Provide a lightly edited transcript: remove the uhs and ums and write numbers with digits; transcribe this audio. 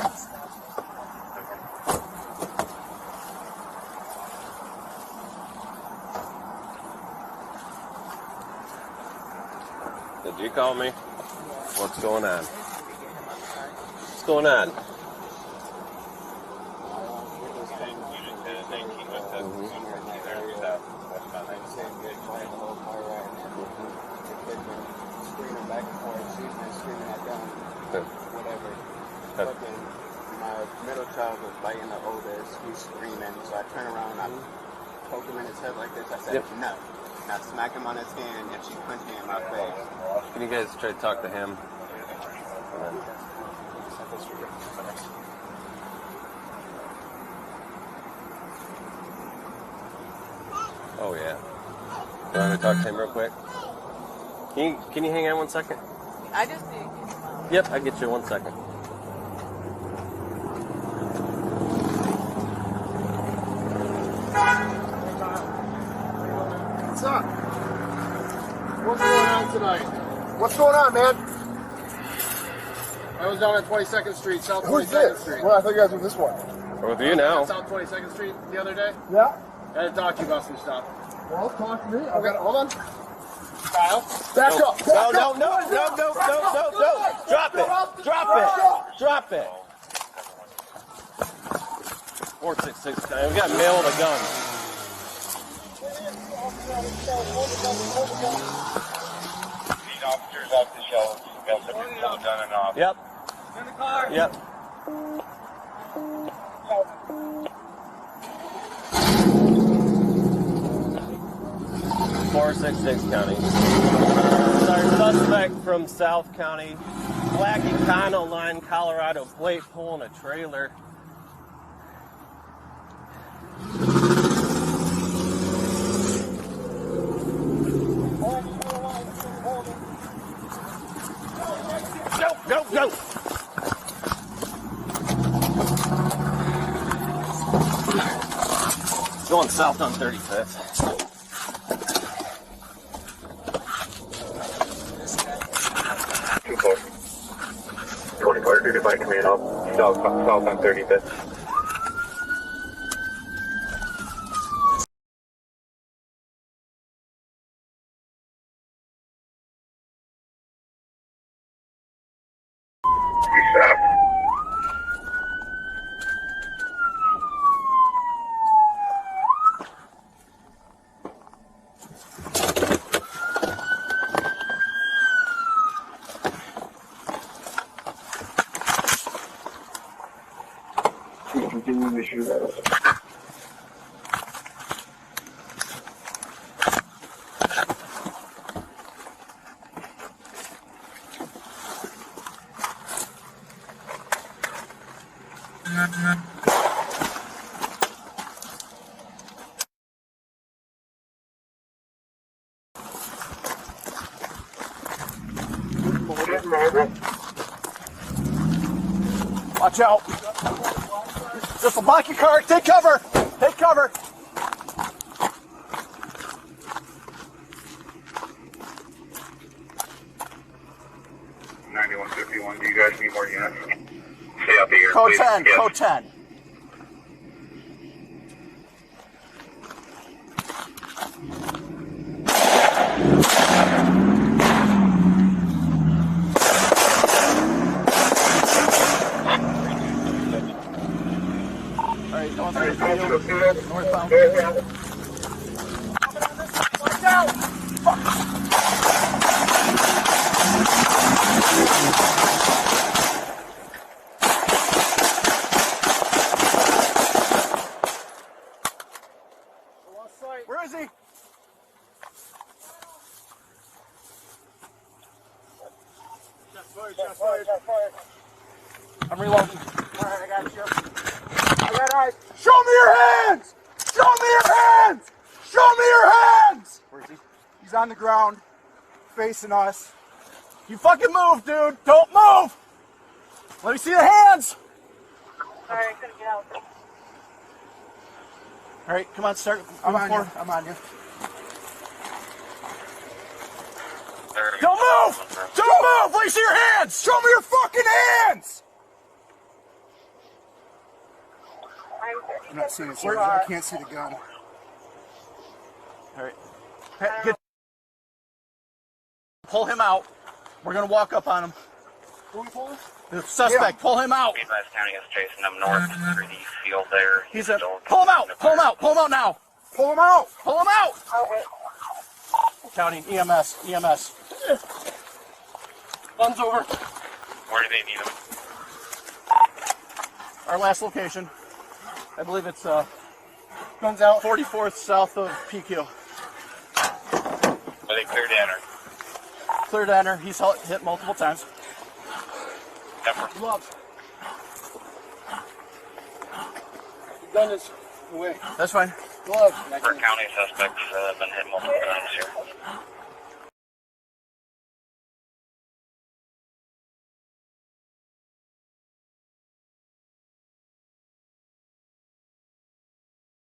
Did you call me? What's going on? What's going on? Fucking my middle child was biting the oldest. He's screaming, so I turn around, I poke him in his head like this. I said, no. And I smack him on his hand, and she punched me in my face. Can you guys try to talk to him? Oh yeah. You want me to talk to him real quick? Can you hang on 1 second? I just did. Yep, I get you 1 second. What's up? What's going on tonight? What's going on, man? I was down at 22nd Street, South 22nd Street. Well, I thought you guys were this one. We're with you now. South 22nd Street the other day. Yeah? I had to talk to you about some stuff. Well, talk to me. Okay, hold on. Kyle? Back up. No. Drop it. Drop it. 466. We got mail with a gun. Need officers off the shelves. Got some people done and off. Yep. In the car. Yep. 466 County. Our suspect from South County, black Econo line, Colorado plate, pulling a trailer. Go! Going south on 35th. Two 24 to define command off south on 35th. Continuing the shootout. Watch out. Just block your car. Take cover. Take cover. $91.51. Do you guys need more units? Stay up here. Code please. 10. Yes. Code 10. Northbound. Watch out! Fuck! Where is he? Shots fired. I'm reloading. Alright, I got you. I got eyes. Show me your hands! Show me your hands! Show me your hands! Where is he? He's on the ground, facing us. You fucking move, dude! Don't move! Let me see the hands! Sorry, I couldn't get out. Alright, come on, start. I'm on you. I'm on you. Don't move! Don't move! Let me see your hands! Show me your fucking hands! I'm not seeing it, sir. I can't see the gun. All right. Pull him out. We're going to walk up on him. Who are we pulling? The suspect, pull him out. Advice County is chasing them north through the field there. He's a, pull him out. Pull him out. Pull him out now. Pull him out. Pull him out. County, EMS. Guns over. Where do they need them? Our last location. I believe it's Guns out. 44th south of PQ. Are they clear to enter? Clear to enter. He's hit multiple times. Pepper. Gloves. The gun is away. That's fine. Gloves. Pepper County suspects have been hit multiple times here.